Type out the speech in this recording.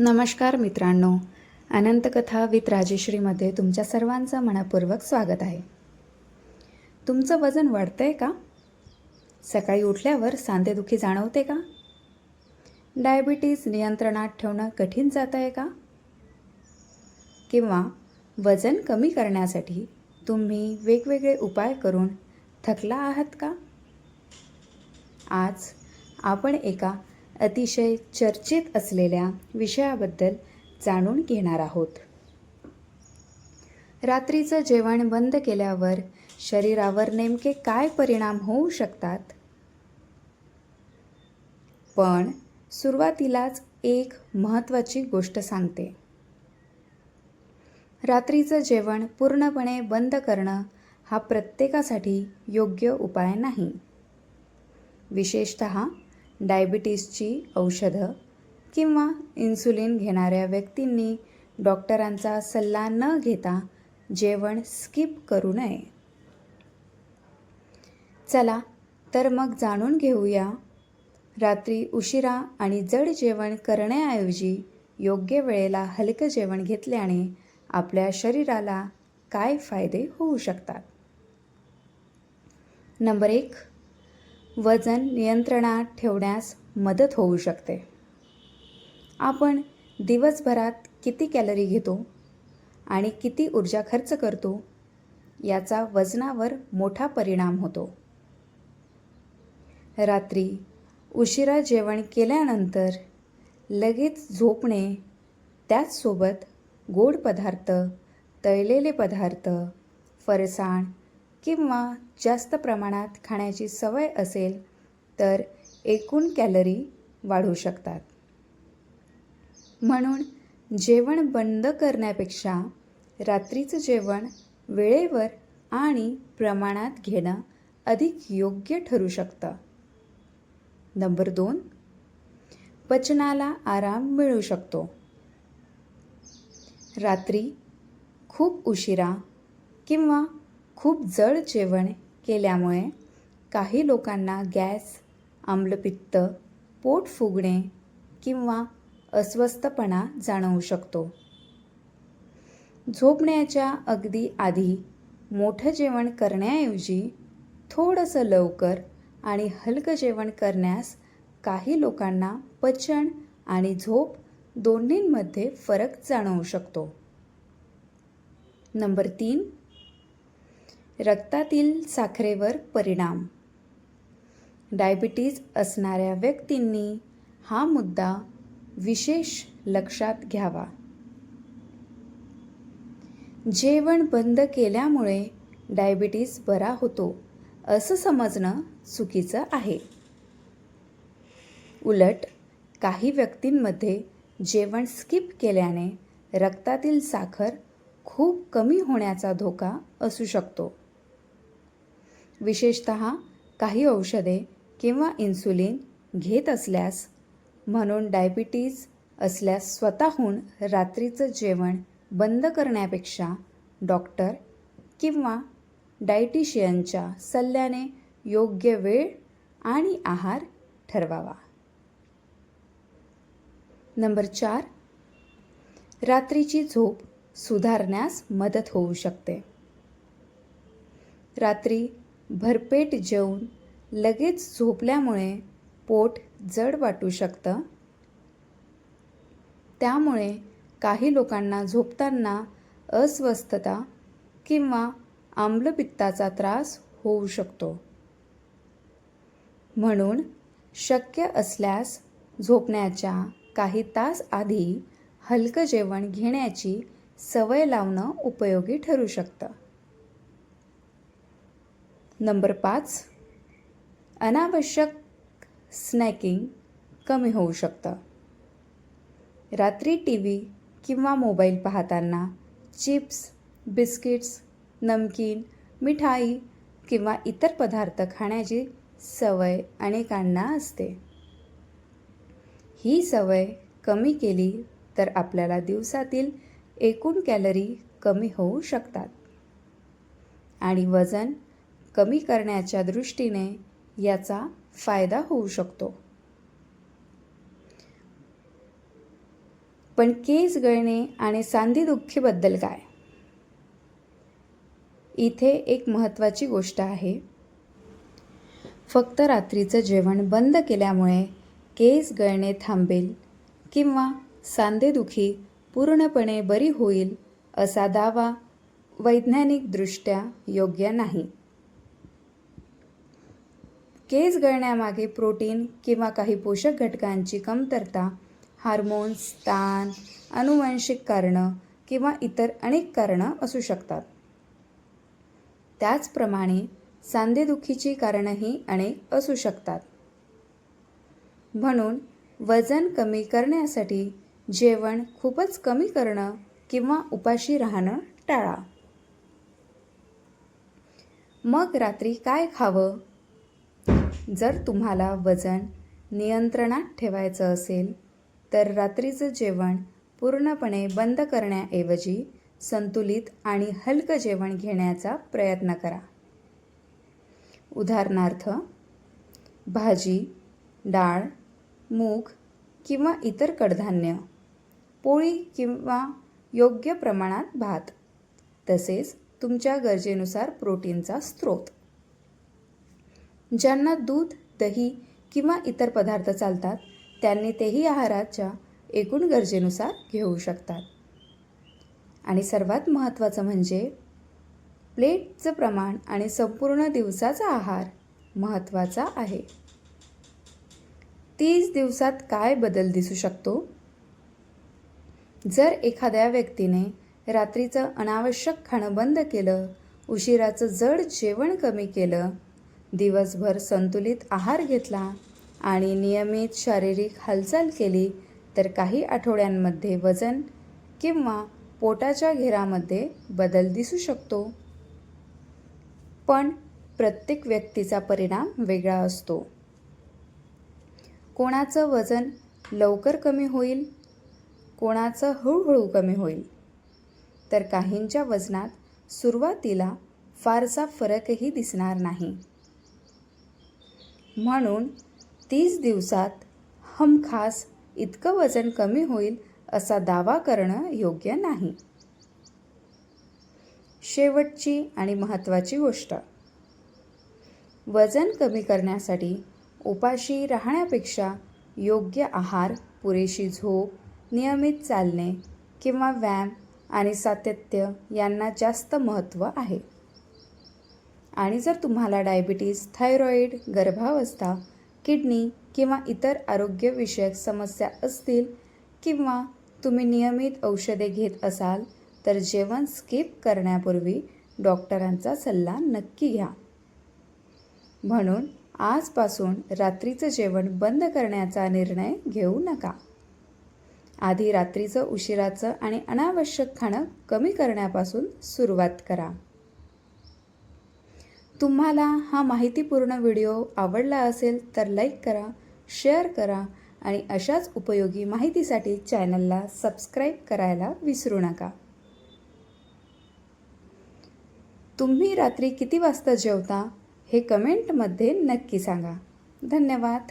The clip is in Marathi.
नमस्कार मित्रांनो, अनंतकथा विथ राजेश्रीमध्ये तुमच्या सर्वांचं मनपूर्वक स्वागत आहे. तुमचं वजन वाढतंय का? सकाळी उठल्यावर सांधेदुखी जाणवते का? डायबिटीज नियंत्रणात ठेवणं कठीण जात आहे का? किंवा वजन कमी करण्यासाठी तुम्ही वेगवेगळे उपाय करून थकला आहात का? आज आपण एका अतिशय चर्चेत असलेल्या विषयाबद्दल जाणून घेणार आहोत. रात्रीचं जेवण बंद केल्यावर शरीरावर नेमके काय परिणाम होऊ शकतात? पण सुरुवातीलाच एक महत्त्वाची गोष्ट सांगते. रात्रीचं जेवण पूर्णपणे बंद करणं हा प्रत्येकासाठी योग्य उपाय नाही. विशेषतः डायबिटीसची औषधं किंवा इन्सुलिन घेणाऱ्या व्यक्तींनी डॉक्टरांचा सल्ला न घेता जेवण स्किप करू नये. चला तर मग जाणून घेऊया, रात्री उशिरा आणि जड जेवण करण्याऐवजी योग्य वेळेला हलकं जेवण घेतल्याने आपल्या शरीराला काय फायदे होऊ शकतात. नंबर 1, वजन नियंत्रणात ठेवण्यास मदत होऊ शकते. आपण दिवसभरात किती कॅलरी घेतो आणि किती ऊर्जा खर्च करतो याचा वजनावर मोठा परिणाम होतो. रात्री उशिरा जेवण केल्यानंतर लगेच झोपणे, त्याचसोबत गोड पदार्थ, तळलेले पदार्थ, फरसाण किंवा जास्त प्रमाणात खाण्याची सवय असेल तर एकूण कॅलरी वाढू शकतात. म्हणून जेवण बंद करण्यापेक्षा रात्रीचं जेवण वेळेवर आणि प्रमाणात घेणं अधिक योग्य ठरू शकतं. नंबर 2, पचनाला आराम मिळू शकतो. रात्री खूप उशिरा किंवा खूप जड जेवण केल्यामुळे काही लोकांना गॅस, आम्लपित्त, पोट फुगणे किंवा अस्वस्थपणा जाणवू शकतो. झोपण्याच्या अगदी आधी मोठं जेवण करण्याऐवजी थोडंसं लवकर आणि हलकं जेवण करण्यास काही लोकांना पचन आणि झोप दोन्हींमध्ये फरक जाणवू शकतो. नंबर 3, रक्तातील साखरेवर परिणाम. डायबिटीज असणाऱ्या व्यक्तींनी हा मुद्दा विशेष लक्षात घ्यावा. जेवण बंद केल्यामुळे डायबिटीज बरा होतो असं समजणं चुकीचं आहे. उलट काही व्यक्तींमध्ये जेवण स्किप केल्याने रक्तातील साखर खूप कमी होण्याचा धोका असू शकतो. विशेषतः काही औषधे किंवा इन्सुलिन घेत असल्यास. म्हणून डायबिटीज असल्यास स्वतःहून रात्रीचं जेवण बंद करण्यापेक्षा डॉक्टर किंवा डायटिशियनच्या सल्ल्याने योग्य वेळ आणि आहार ठरवावा. नंबर 4, रात्रीची झोप सुधारण्यास मदत होऊ शकते. रात्री भरपेट जेवून लगेच झोपल्यामुळे पोट जड वाटू शकतं. त्यामुळे काही लोकांना झोपताना अस्वस्थता किंवा आम्लपित्ताचा त्रास होऊ शकतो. म्हणून शक्य असल्यास झोपण्याच्या काही तास आधी हलकं जेवण घेण्याची सवय लावणं उपयोगी ठरू शकतं. नंबर 5, अनावश्यक स्नॅकिंग कमी होऊ शकतं. रात्री टीव्ही किंवा मोबाईल पाहताना चिप्स, बिस्किट्स, नमकीन, मिठाई किंवा इतर पदार्थ खाण्याची सवय अनेकांना असते. ही सवय कमी केली तर आपल्याला दिवसातील एकूण कॅलरी कमी होऊ शकतात आणि वजन कमी करण्याच्या दृष्टीने याचा फायदा होऊ शकतो. पण केस गळणे आणि सांधेदुखीबद्दल काय? इथे एक महत्त्वाची गोष्ट आहे. फक्त रात्रीचं जेवण बंद केल्यामुळे केस गळणे थांबेल किंवा सांधेदुखी पूर्णपणे बरी होईल असा दावा वैज्ञानिकदृष्ट्या योग्य नाही. केस गळण्यामागे प्रोटीन किंवा काही पोषक घटकांची कमतरता, हार्मोन्स, ताण, आनुवंशिक कारणं किंवा इतर अनेक कारणं असू शकतात. त्याचप्रमाणे सांधेदुखीची कारणंही अनेक असू शकतात. म्हणून वजन कमी करण्यासाठी जेवण खूपच कमी करणं किंवा उपाशी राहणं टाळा. मग रात्री काय खावं? जर तुम्हाला वजन नियंत्रणात ठेवायचं असेल तर रात्रीचं जेवण पूर्णपणे बंद करण्याऐवजी संतुलित आणि हलकं जेवण घेण्याचा प्रयत्न करा. उदाहरणार्थ, भाजी, डाळ, मूग किंवा इतर कडधान्य, पोळी किंवा योग्य प्रमाणात भात, तसेच तुमच्या गरजेनुसार प्रोटीनचा स्रोत. ज्यांना दूध, दही किंवा इतर पदार्थ चालतात त्यांनी तेही आहाराच्या एकूण गरजेनुसार घेऊ शकतात. आणि सर्वात महत्त्वाचं म्हणजे प्लेटचं प्रमाण आणि संपूर्ण दिवसाचा आहार महत्त्वाचा आहे. 30 दिवसात काय बदल दिसू शकतो? जर एखाद्या व्यक्तीने रात्रीचं अनावश्यक खाणं बंद केलं, उशिराचं जड जेवण कमी केलं, दिवसभर संतुलित आहार घेतला आणि नियमित शारीरिक हालचाल केली तर काही आठवड्यांमध्ये वजन किंवा पोटाच्या घेरामध्ये बदल दिसू शकतो. पण प्रत्येक व्यक्तीचा परिणाम वेगळा असतो. कोणाचं वजन लवकर कमी होईल, कोणाचं हळूहळू कमी होईल, तर काहींच्या वजनात सुरुवातीला फारसा फरकही दिसणार नाही. म्हणून 30 दिवसात हमखास इतकं वजन कमी होईल असा दावा करणं योग्य नाही. शेवटची आणि महत्त्वाची गोष्ट, वजन कमी करण्यासाठी उपाशी राहण्यापेक्षा योग्य आहार, पुरेशी झोप, नियमित चालणे किंवा व्यायाम आणि सातत्य यांना जास्त महत्त्व आहे. आणि जर तुम्हाला डायबिटीज, थायरॉईड, गर्भावस्था, किडनी किंवा इतर आरोग्यविषयक समस्या असतील किंवा तुम्ही नियमित औषधे घेत असाल तर जेवण स्किप करण्यापूर्वी डॉक्टरांचा सल्ला नक्की घ्या. म्हणून आजपासून रात्रीचं जेवण बंद करण्याचा निर्णय घेऊ नका. आधी रात्रीचं उशिराचं आणि अनावश्यक खाणं कमी करण्यापासून सुरुवात करा. तुम्हाला हा माहितीपूर्ण व्हिडिओ आवडला असेल तर लाईक करा, शेअर करा आणि अशाच उपयोगी माहितीसाठी चॅनलला सबस्क्राईब करायला विसरू नका. तुम्ही रात्री किती वाजता जेवता हे कमेंटमध्ये नक्की सांगा. धन्यवाद.